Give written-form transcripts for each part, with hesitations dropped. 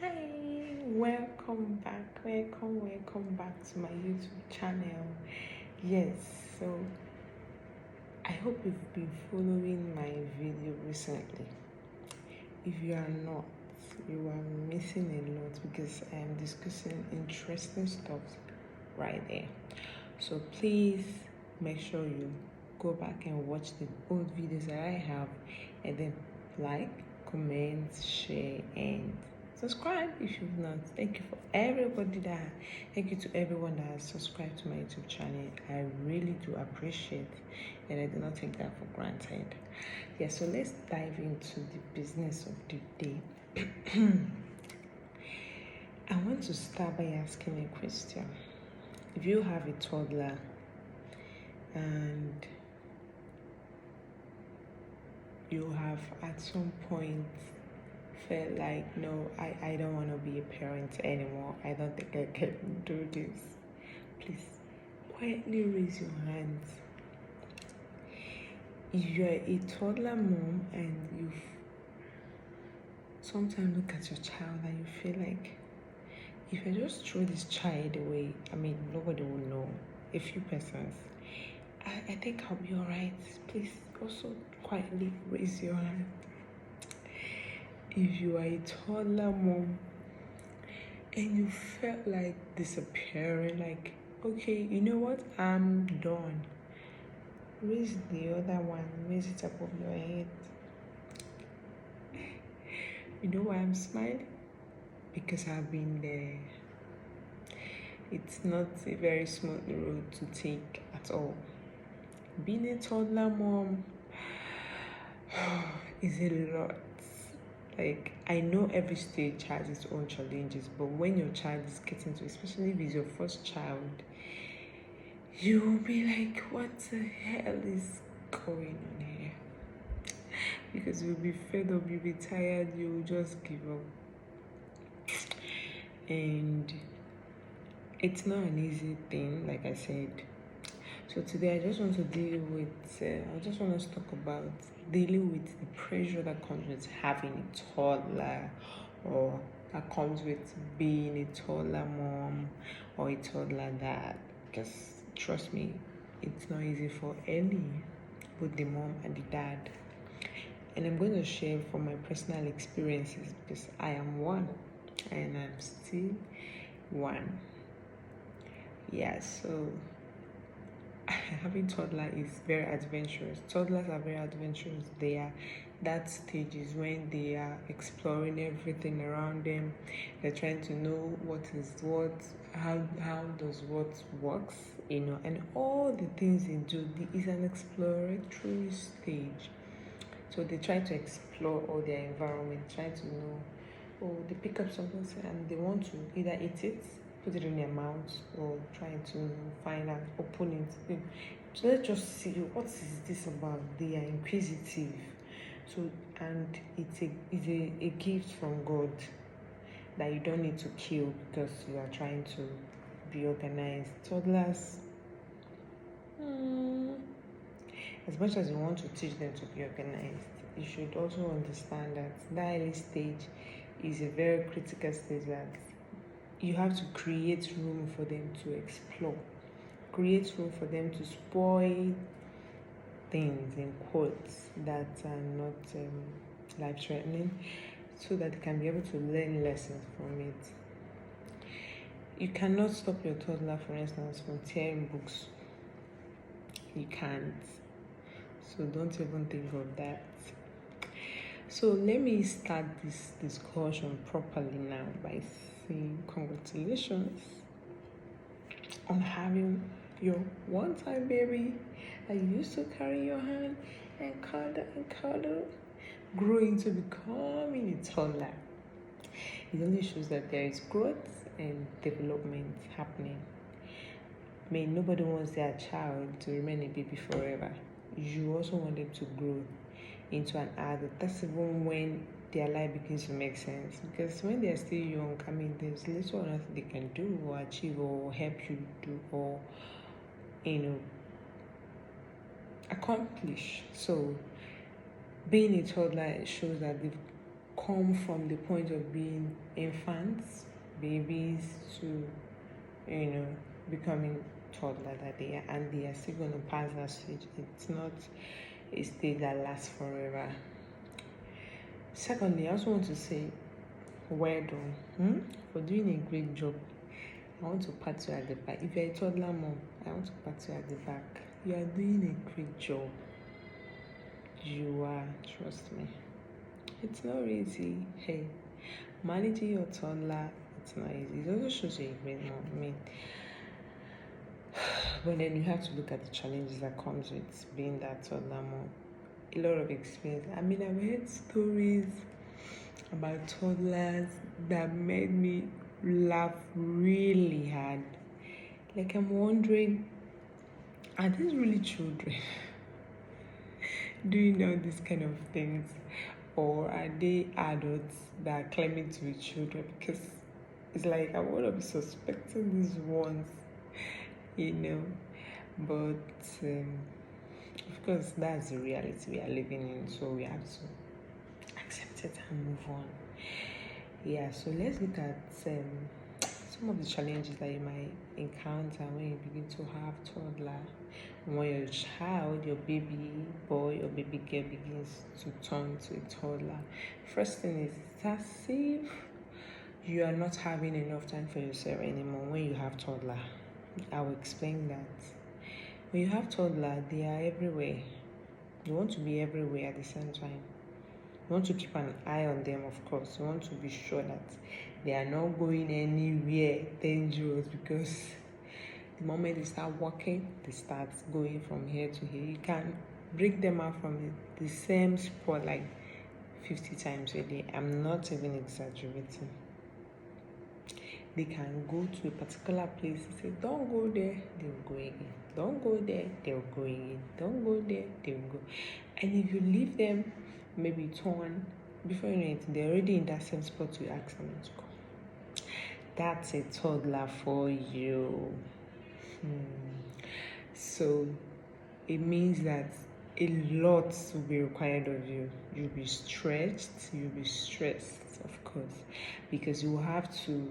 Hi, welcome back to my YouTube channel. Yes, so I hope you've been following my video recently. If you are not, you are missing a lot because I am discussing interesting stuff right there. So please make sure you go back and watch the old videos that I have, and then like, comment, share, and subscribe if you've not. Thank you to everyone that has subscribed to my YouTube channel. I really do appreciate, and I do not take that for granted. Yeah, so let's dive into the business of the day. I want to start by asking a question. If you have a toddler and you have at some point felt like, no, I don't want to be a parent anymore, I don't think I can do this, please quietly raise your hands. If you're a toddler mom and you've sometimes look at your child and you feel like, if I just throw this child away, nobody will know, a few persons, I think I'll be alright, please also quietly raise your hand. If you are a toddler mom and you felt like disappearing, like, okay, you know what, I'm done, raise the other one, raise it above your head. You know why I'm smiling? Because I've been there. It's not a very smooth road to take at all. Being a toddler mom is a lot. Like, I know every stage has its own challenges, but when your child is getting to, especially if it's your first child, you will be like, what the hell is going on here? Because you'll be fed up, you'll be tired, you'll just give up. And it's not an easy thing, like I said. So today I just want to talk about dealing with the pressure that comes with having a toddler, or that comes with being a toddler mom or a toddler dad. Because trust me, it's not easy for any, both the mom and the dad. And I'm going to share from my personal experiences because I am one and I'm still one. Yeah, so having toddler is very adventurous. Toddlers are very adventurous. They are that stage is when they are exploring everything around them. They're trying to know what is what, how does what works, and all the things they do is an exploratory stage. So they try to explore all their environment, try to know, they pick up something and they want to either eat it, put it in their mouth, or trying to find out, open it. So let's just see, what is this about? They are inquisitive. So, and it's a gift from God that you don't need to kill because you are trying to be organized. Toddlers, as much as you want to teach them to be organized, you should also understand that early stage is a very critical stage that you have to create room for them to explore, create room for them to spoil things, in quotes, that are not life-threatening, so that they can be able to learn lessons from it. You cannot stop your toddler, for instance, from tearing books. You can't. So don't even think of that. So let me start this discussion properly now by saying congratulations on having your one-time baby that you used to carry your hand and cuddle, grow into becoming a toddler. It only shows that there is growth and development happening. Nobody wants their child to remain a baby forever. You also want them to grow into an adult. That's even when their life begins to make sense. Because when they're still young, there's little or nothing they can do or achieve or help you do or, accomplish. So being a toddler shows that they've come from the point of being infants, babies, to becoming toddler that they are, and they are still going to pass that stage. It's not a stage that lasts forever. Secondly, I also want to say, well done for doing a great job. I want to pat you at the back. If you're a toddler mom, I want to pat you at the back. You are doing a great job. You are, trust me. It's not easy. Hey, managing your toddler, it's not easy. It also shows you're a great mom. I mean, but then you have to look at the challenges that comes with being that toddler mom. A lot of experience. I mean, I've heard stories about toddlers that made me laugh really hard. Like, I'm wondering, are these really children doing all these kind of things, or are they adults that are claiming to be children? Because it's like I want to be suspecting these ones, but of course that's the reality we are living in, so we have to accept it and move on. Yeah, so let's look at some of the challenges that you might encounter when you begin to have toddler, when your child, your baby boy or baby girl begins to turn to a toddler. First thing is, it's as if you are not having enough time for yourself anymore when you have toddler. I will explain that. When you have toddler, they are everywhere. You want to be everywhere at the same time. You want to keep an eye on them, of course. You want to be sure that they are not going anywhere dangerous, because the moment they start walking, they start going from here to here. You can break them out from the same spot like 50 times a day. I'm not even exaggerating. They can go to a particular place and say, don't go there, they'll go again. Don't go there, they'll go again. Don't go there, they'll go. And if you leave them, maybe turn, before you know it, they're already in that same spot you ask them to go. That's a toddler for you. So it means that a lot will be required of you. You'll be stretched, you'll be stressed, of course, because you will have to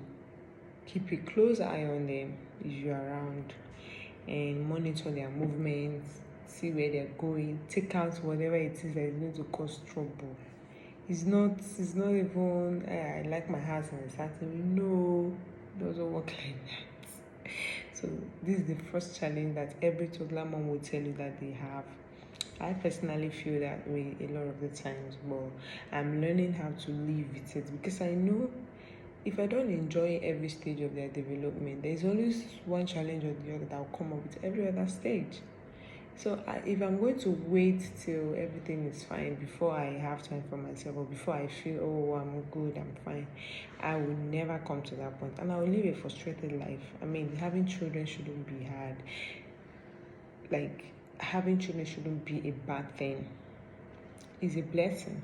keep a close eye on them if you're around, and monitor their movements, see where they're going, take out whatever it is that is going to cause trouble. It's not even I like my house in a certain way. No, it doesn't work like that. So this is the first challenge that every toddler mom will tell you that they have. I personally feel that way a lot of the times, but I'm learning how to live with it, because I know if I don't enjoy every stage of their development, there's always one challenge or the other that will come up with every other stage. So if I'm going to wait till everything is fine before I have time for myself, or before I feel, oh, I'm good, I'm fine, I will never come to that point, and I will live a frustrated life. I mean, having children shouldn't be hard. Like, having children shouldn't be a bad thing. It's a blessing.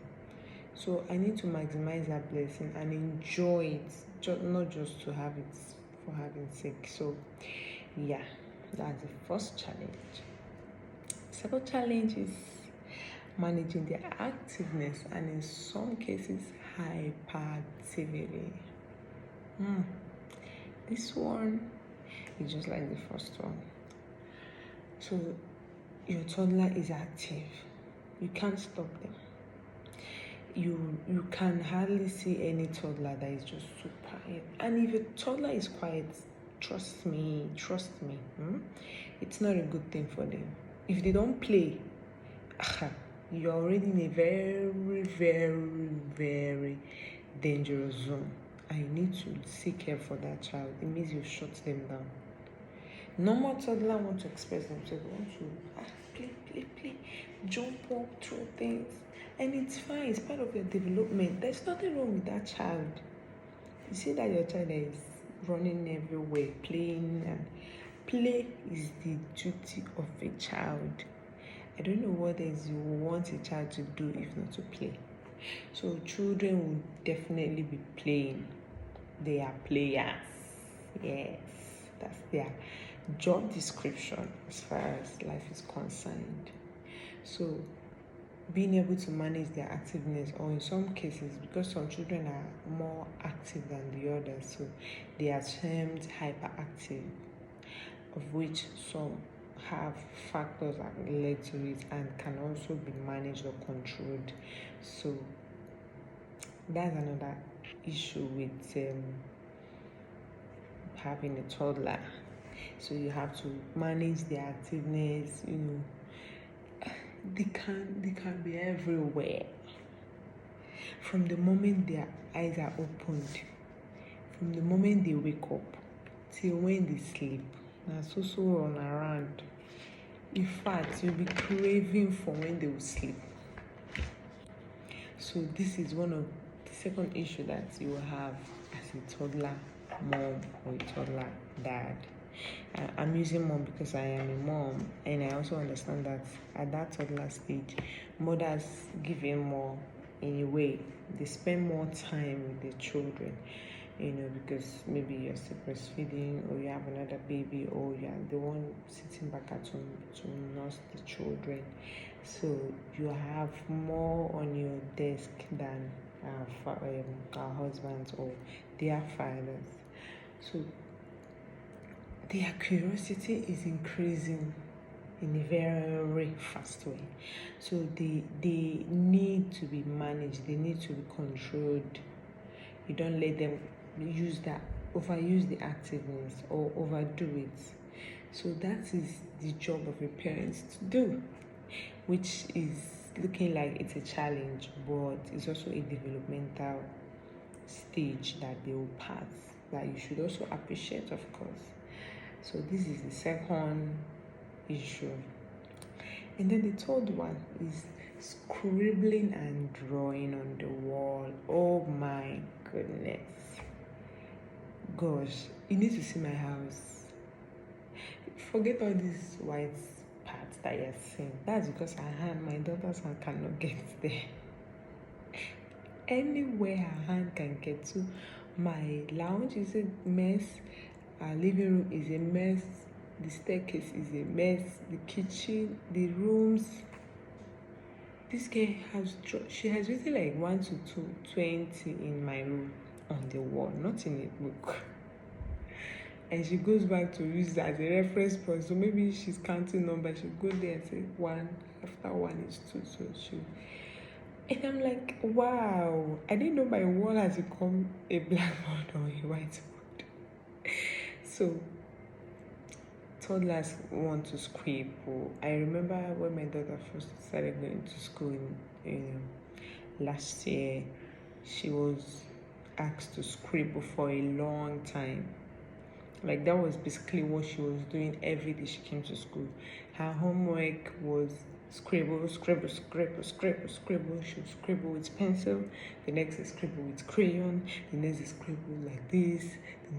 So I need to maximize that blessing and enjoy it, not just to have it for having sake. So yeah, that's the first challenge. Second challenge is managing their activeness, and in some cases hyperactivity. This one is just like the first one. So your toddler is active, you can't stop them. You can hardly see any toddler that is just so quiet. And if a toddler is quiet, trust me, it's not a good thing for them. If they don't play, you're already in a very, very, very dangerous zone. I need to seek care for that child. It means you shut them down. Normal toddler want to express themselves, want to play, jump up, throw things. And it's fine, it's part of your development. There's nothing wrong with that child. You see that your child is running everywhere, playing, and play is the duty of a child. I don't know what else you want a child to do if not to play. So children will definitely be playing. They are players. Yes, that's their job description as far as life is concerned. So being able to manage their activeness, or in some cases, because some children are more active than the others, so they are termed hyperactive, of which some have factors that led to it and can also be managed or controlled. So that's another issue with having a toddler. So you have to manage their activeness. They can be everywhere. From the moment their eyes are opened, from the moment they wake up till when they sleep, now so run around. In fact, you'll be craving for when they will sleep. So this is one of the second issue that you will have as a toddler mom or a toddler dad. I'm using mom because I am a mom, and I also understand that at that toddler stage, mothers give in more. In a way, they spend more time with their children, because maybe you're still breastfeeding, or you have another baby, or you're the one sitting back at home to nurse the children. So you have more on your desk than our husbands or their fathers. So their curiosity is increasing in a very fast way. So they need to be managed, they need to be controlled. You don't let them overuse the activeness or overdo it. So that is the job of a parent to do, which is looking like it's a challenge, but it's also a developmental stage that they will pass, that you should also appreciate, of course. So this is the second issue. And then the third one is scribbling and drawing on the wall. Oh my goodness. Gosh, you need to see my house. Forget all these white parts that you're seeing. That's because my daughter's hand cannot get there. Anywhere her hand can get to. My lounge is a mess. Our living room is a mess. The staircase is a mess. The kitchen, the rooms. This girl has written like 1 to 20 in my room on the wall, not in a book. And she goes back to use it as a reference point. So maybe she's counting numbers. She'll go there and say 1. After 1 is 2. So she. And I'm like, wow, I didn't know my wall has become a blackboard or a whiteboard. So toddlers want to scribble. I remember when my daughter first started going to school in last year, she was asked to scribble for a long time. Like that was basically what she was doing every day she came to school. Her homework was scribble. She would scribble with pencil. The next is scribble with crayon. The next is scribble like this.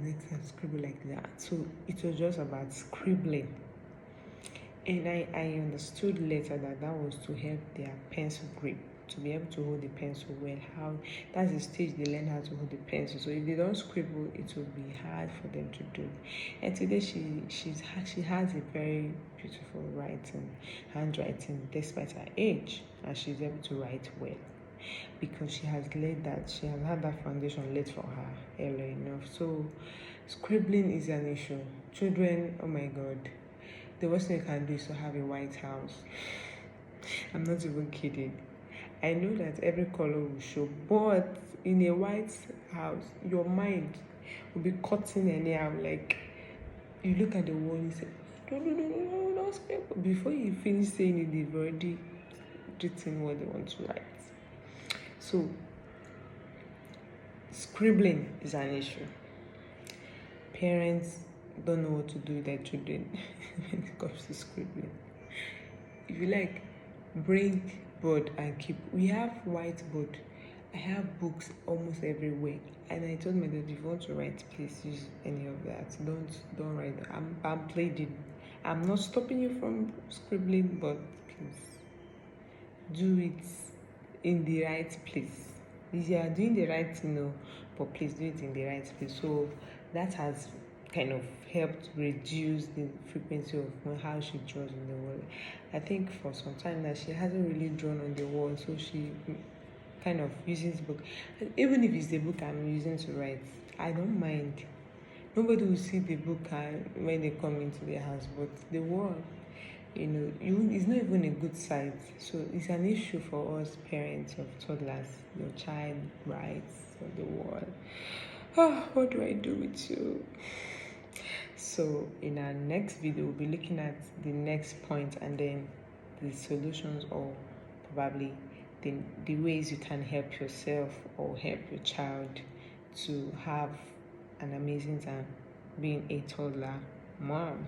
The next is scribble like that. So it was just about scribbling. And I understood later that was to help their pencil grip, to be able to hold the pencil well. That's the stage they learn how to hold the pencil. So if they don't scribble, it will be hard for them to do. And today she has a very beautiful handwriting despite her age, and she's able to write well because she has had that foundation laid for her early enough. So scribbling is an issue. Children, oh my God, the worst thing you can do is to have a white house. I'm not even kidding. I know that every color will show, but in a white house, your mind will be cutting anyhow. Like, you look at the wall and say, no, don't scribble. Before you finish saying it, they've already written what they want to write. So, scribbling is an issue. Parents don't know what to do with their children when it comes to scribbling. If you like, bring board and keep. We have whiteboard. I have books almost everywhere, and I told my dad, if you want to write, please use any of that. Don't write that. I'm pleading. I'm not stopping you from scribbling, but please do it in the right place. If you are doing the right thing, but please do it in the right place. So that has kind of helped reduce the frequency of how she draws on the wall. I think for some time now she hasn't really drawn on the wall, so she kind of uses book. Even if it's the book I'm using to write, I don't mind. Nobody will see the book when they come into the house, but the wall, it's not even a good sight. So it's an issue for us parents of toddlers. Your child writes on the wall. What do I do with you? So in our next video, we'll be looking at the next point and then the solutions, or probably the ways you can help yourself or help your child to have an amazing time being a toddler mom.